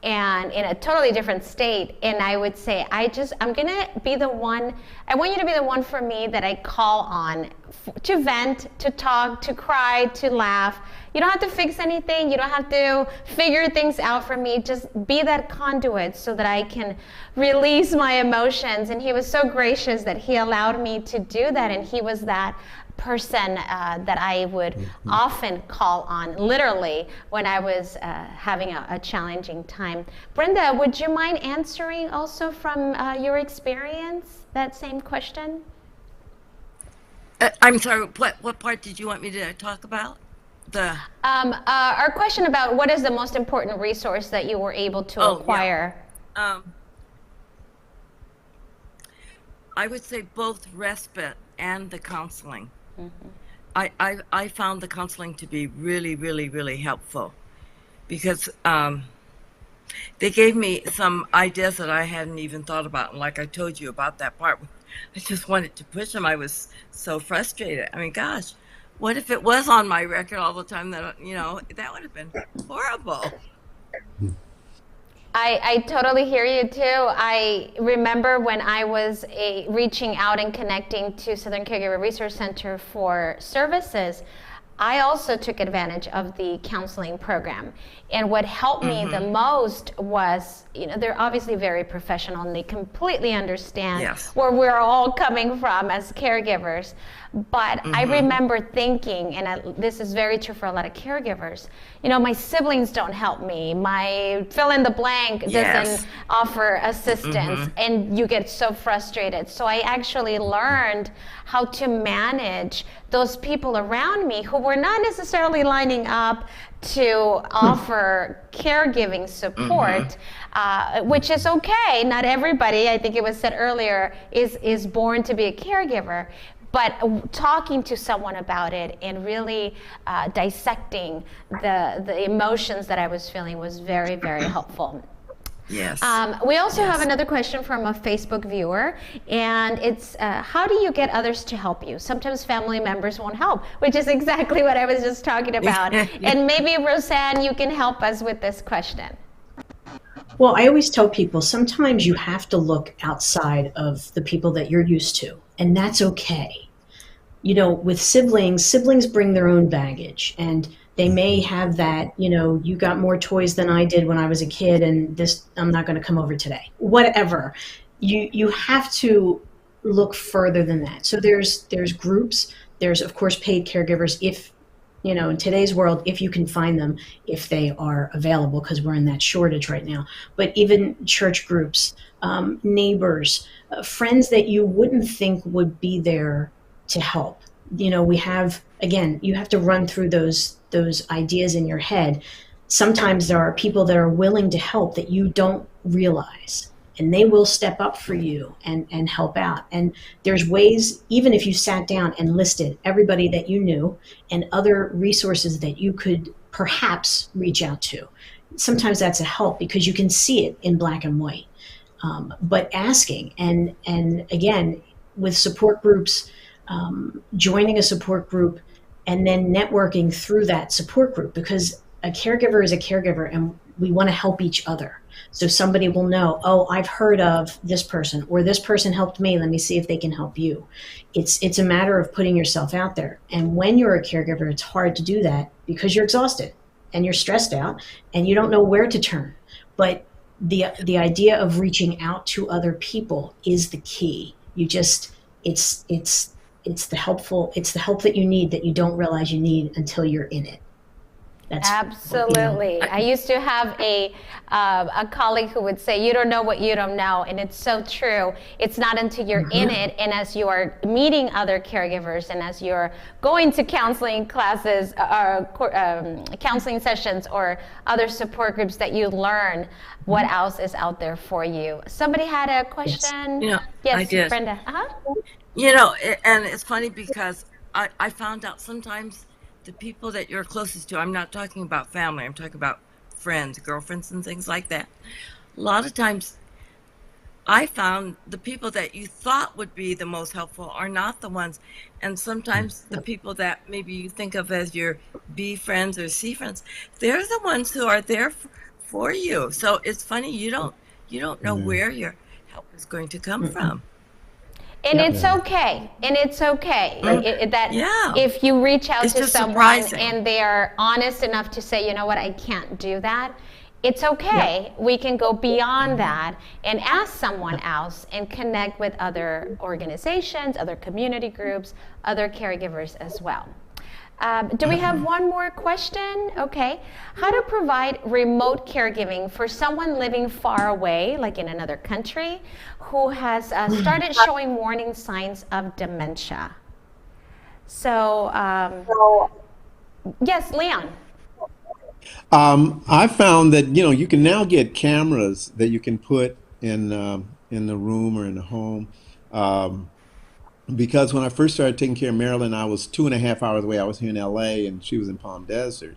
and in a totally different state, and I would say, I'm gonna be the one, I want you to be the one for me that I call on to vent, to talk, to cry, to laugh. You don't have to fix anything. You don't have to figure things out for me. Just be that conduit so that I can release my emotions. And he was so gracious that he allowed me to do that. And he was that person that I would often call on, literally, when I was having a challenging time. Brenda, would you mind answering also from your experience that same question? I'm sorry, what part did you want me to talk about? Our question about what is the most important resource that you were able to acquire? Yeah. I would say both respite and the counseling. Mm-hmm. I found the counseling to be really, really, really helpful because they gave me some ideas that I hadn't even thought about. And like I told you about that part, I just wanted to push them. I was so frustrated. I mean, gosh, what if it was on my record all the time? That that would have been horrible. I totally hear you too. I remember when I was reaching out and connecting to Southern Caregiver Resource Center for services, I also took advantage of the counseling program. And what helped me the most was, they're obviously very professional and they completely understand where we're all coming from as caregivers. But I remember thinking, and this is very true for a lot of caregivers, my siblings don't help me. My fill in the blank doesn't offer assistance, and you get so frustrated. So I actually learned how to manage those people around me who were not necessarily lining up to offer caregiving support, which is okay. Not everybody, I think it was said earlier, is born to be a caregiver. But talking to someone about it and really dissecting the emotions that I was feeling was very, very helpful. Yes. We also have another question from a Facebook viewer, and it's how do you get others to help you? Sometimes family members won't help, which is exactly what I was just talking about. And maybe, Roseanne, you can help us with this question. Well, I always tell people sometimes you have to look outside of the people that you're used to, and that's okay. With siblings bring their own baggage, and they may have that, you got more toys than I did when I was a kid, and I'm not going to come over today. Whatever. You have to look further than that. So there's groups, there's of course paid caregivers if, in today's world, if you can find them, if they are available, because we're in that shortage right now. But even church groups, neighbors, friends that you wouldn't think would be there to help. We have, again, you have to run through those ideas in your head. Sometimes there are people that are willing to help that you don't realize, and they will step up for you and help out. And there's ways, even if you sat down and listed everybody that you knew and other resources that you could perhaps reach out to. Sometimes that's a help because you can see it in black and white. But asking, and again, with support groups, joining a support group and then networking through that support group, because a caregiver is a caregiver and we want to help each other. So somebody will know, oh, I've heard of this person, or this person helped me. Let me see if they can help you. It's a matter of putting yourself out there. And when you're a caregiver, it's hard to do that because you're exhausted and you're stressed out and you don't know where to turn. But the idea of reaching out to other people is the key. It's the help that you need that you don't realize you need until you're in it. That's Absolutely. I used to have a colleague who would say, "You don't know what you don't know," and it's so true. It's not until you're in it, and as you are meeting other caregivers, and as you're going to counseling classes, counseling sessions, or other support groups, that you learn what else is out there for you. Somebody had a question. Yes, I did. Brenda. And it's funny because I found out sometimes the people that you're closest to, I'm not talking about family, I'm talking about friends, girlfriends, and things like that. A lot of times I found the people that you thought would be the most helpful are not the ones. And sometimes the people that maybe you think of as your B friends or C friends, they're the ones who are there for you. So it's funny, you don't know where your help is going to come from. And it's okay. And it's okay if you reach out to someone and they are honest enough to say, you know what, I can't do that. It's okay. We can go beyond that and ask someone else and connect with other organizations, other community groups, other caregivers as well. Do we have one more question? Okay. How to provide remote caregiving for someone living far away, like in another country, who has started showing warning signs of dementia? So, yes, Leon. I found that, you can now get cameras that you can put in the room or in the home. Because when I first started taking care of Marilyn, I was 2.5 hours away. I was here in LA and she was in Palm Desert,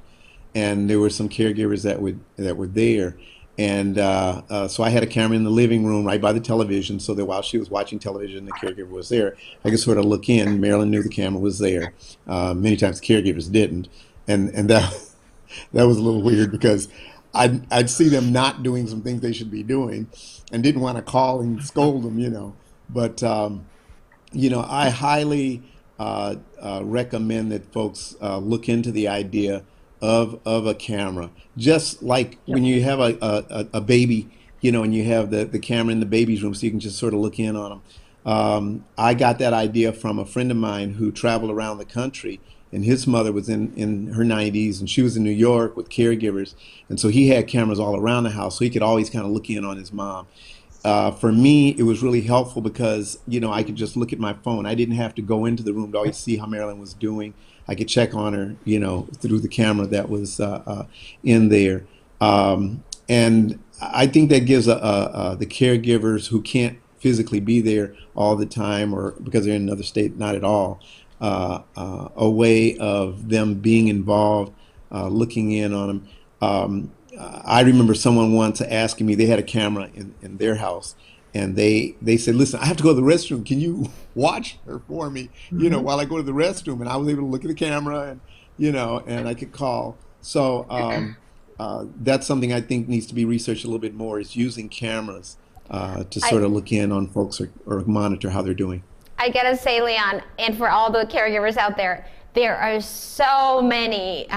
and there were some caregivers that were there. And so I had a camera in the living room right by the television, so that while she was watching television, the caregiver was there. I could sort of look in. Marilyn knew the camera was there. Many times the caregivers didn't, and that was a little weird because I'd see them not doing some things they should be doing, and didn't want to call and scold them, But I highly recommend that folks look into the idea of a camera. Just like when you have a baby, and you have the camera in the baby's room, so you can just sort of look in on them. I got that idea from a friend of mine who traveled around the country, and his mother was in her 90s, and she was in New York with caregivers, and so he had cameras all around the house, so he could always kind of look in on his mom. For me, it was really helpful because, I could just look at my phone. I didn't have to go into the room to always see how Marilyn was doing. I could check on her, through the camera that was in there. And I think that gives the caregivers who can't physically be there all the time, or because they're in another state, not at all, a way of them being involved, looking in on them. I remember someone once asking me, they had a camera in their house, and they said, listen, I have to go to the restroom. Can you watch her for me, while I go to the restroom? And I was able to look at the camera and I could call. So that's something I think needs to be researched a little bit more, is using cameras to sort of look in on folks or monitor how they're doing. I gotta say, Leon, and for all the caregivers out there are so many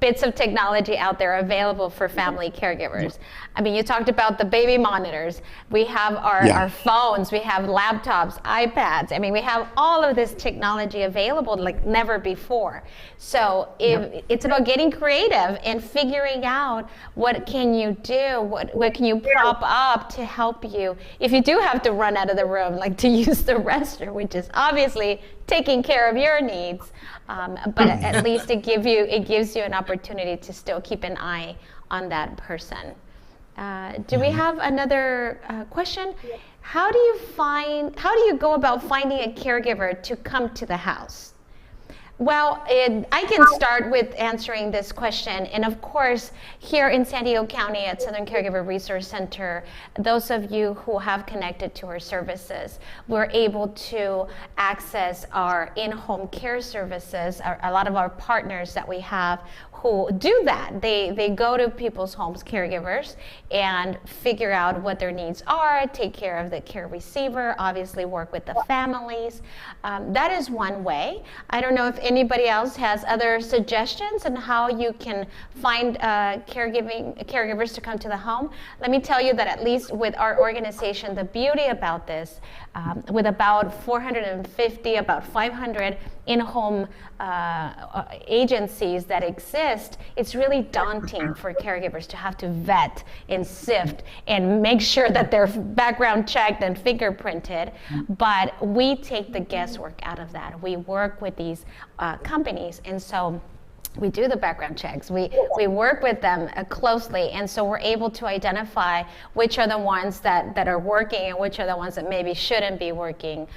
bits of technology out there available for family caregivers. I mean, you talked about the baby monitors. We have our phones, we have laptops, iPads. I mean, we have all of this technology available like never before. So it's about getting creative and figuring out what can you do, what can you prop up to help you if you do have to run out of the room, like to use the restroom, which is obviously taking care of your needs, but at least it gives you an opportunity to still keep an eye on that person. Do we have another question? How do you go about finding a caregiver to come to the house? Well, I can start with answering this question. And of course, here in San Diego County at Southern Caregiver Resource Center, those of you who have connected to our services, we're able to access our in-home care services, a lot of our partners that we have who do that. They go to people's homes, caregivers, and figure out what their needs are, take care of the care receiver, obviously work with the families. That is one way. I don't know if anybody else has other suggestions on how you can find caregivers to come to the home. Let me tell you that at least with our organization, the beauty about this, with about 450, about 500 in-home agencies that exist, list, it's really daunting for caregivers to have to vet and sift and make sure that they're background checked and fingerprinted. But we take the guesswork out of that. We work with these companies, and so we do the background checks. We work with them closely, and so we're able to identify which are the ones that are working and which are the ones that maybe shouldn't be working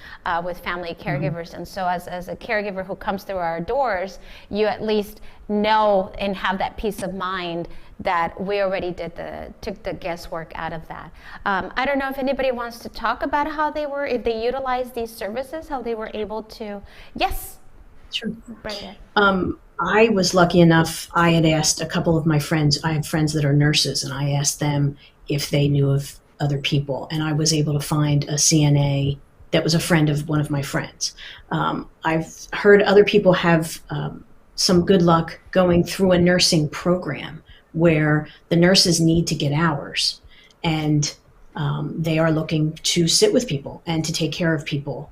with family caregivers. And so as a caregiver who comes through our doors, you at least know and have that peace of mind that we already took the guesswork out of that. I don't know if anybody wants to talk about how if they utilized these services, how they were able to. Yes. Sure. Brenda. I was lucky enough, I had asked a couple of my friends, I have friends that are nurses, and I asked them if they knew of other people, and I was able to find a CNA that was a friend of one of my friends. I've heard other people have some good luck going through a nursing program where the nurses need to get hours, and they are looking to sit with people and to take care of people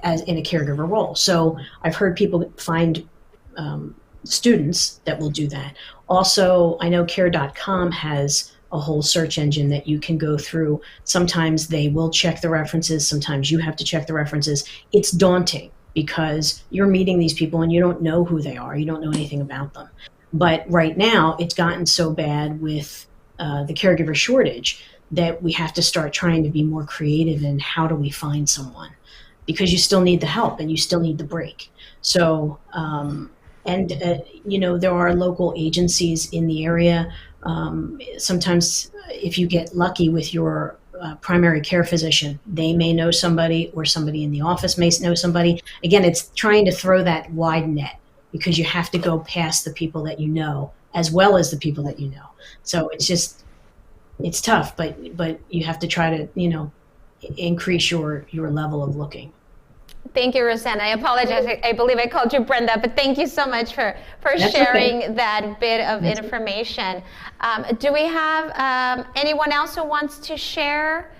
as in a caregiver role. So I've heard people find students that will do that. Also, I know care.com has a whole search engine that you can go through. Sometimes they will check the references. Sometimes you have to check the references. It's daunting because you're meeting these people and you don't know who they are. You don't know anything about them. But right now, it's gotten so bad with the caregiver shortage that we have to start trying to be more creative in how do we find someone, because you still need the help and you still need the break. So, there are local agencies in the area. Sometimes if you get lucky with your primary care physician, they may know somebody, or somebody in the office may know somebody. Again, it's trying to throw that wide net, because you have to go past the people that you know as well as the people that you know. So it's tough, but you have to try to, increase your level of looking. Thank you, Rosanna. I apologize. I believe I called you Brenda, but thank you so much for sharing that bit of information. Do we have anyone else who wants to share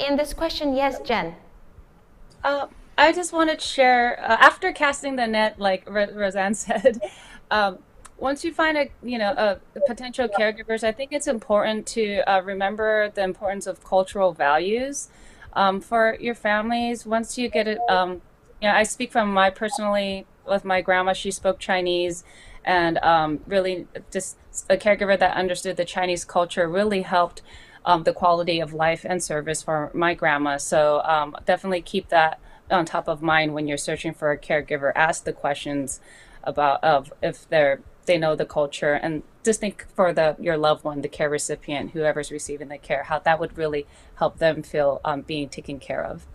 in this question? Yes, Jen. I just wanted to share, after casting the net, like Roseanne said, once you find a potential caregivers, I think it's important to remember the importance of cultural values. For your families, once you get it, I speak from personally with my grandma. She spoke Chinese, and really just a caregiver that understood the Chinese culture really helped the quality of life and service for my grandma. So definitely keep that on top of mind when you're searching for a caregiver. Ask the questions about if they know the culture, and just think for your loved one, the care recipient, whoever's receiving the care, how that would really help them feel being taken care of.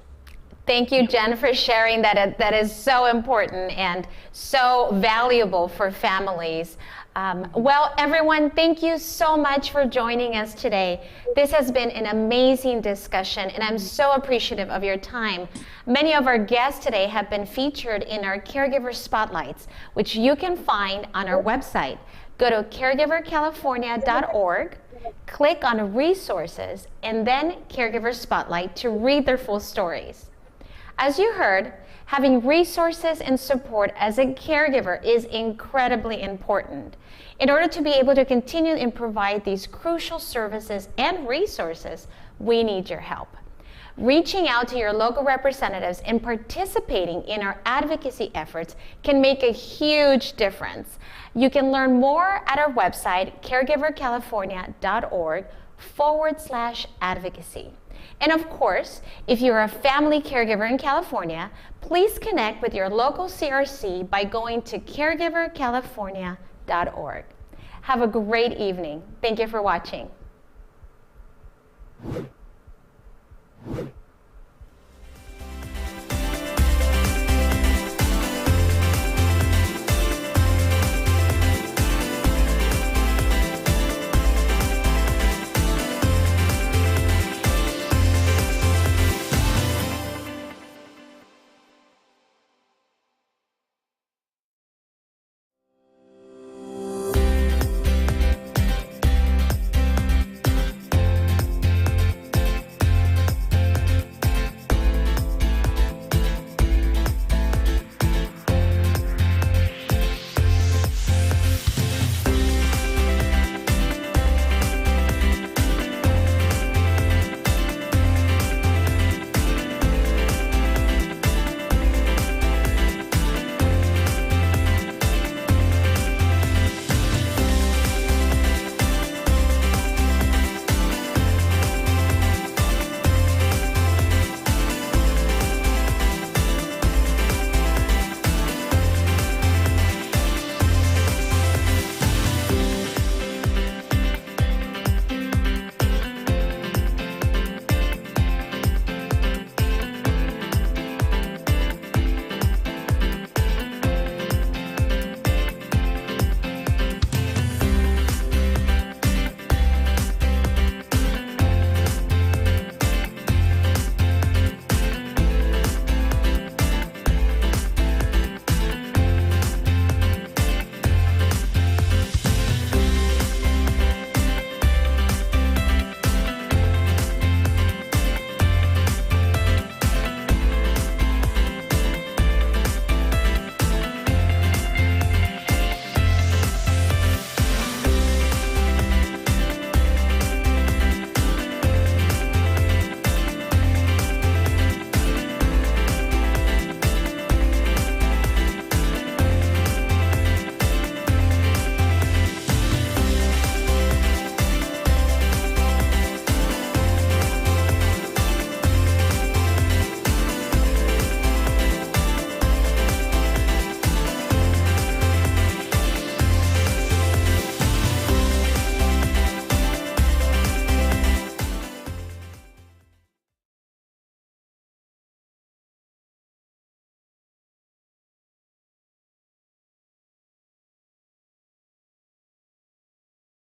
Thank you, Jen, for sharing that. That is so important and so valuable for families. Well, everyone, thank you so much for joining us today. This has been an amazing discussion, and I'm so appreciative of your time. Many of our guests today have been featured in our Caregiver Spotlights, which you can find on our website. Go to caregivercalifornia.org, click on Resources, and then Caregiver Spotlight to read their full stories. As you heard, having resources and support as a caregiver is incredibly important. In order to be able to continue and provide these crucial services and resources, we need your help. Reaching out to your local representatives and participating in our advocacy efforts can make a huge difference. You can learn more at our website, caregivercalifornia.org/advocacy. And of course, if you're a family caregiver in California, please connect with your local CRC by going to caregivercalifornia.org. Have a great evening. Thank you for watching.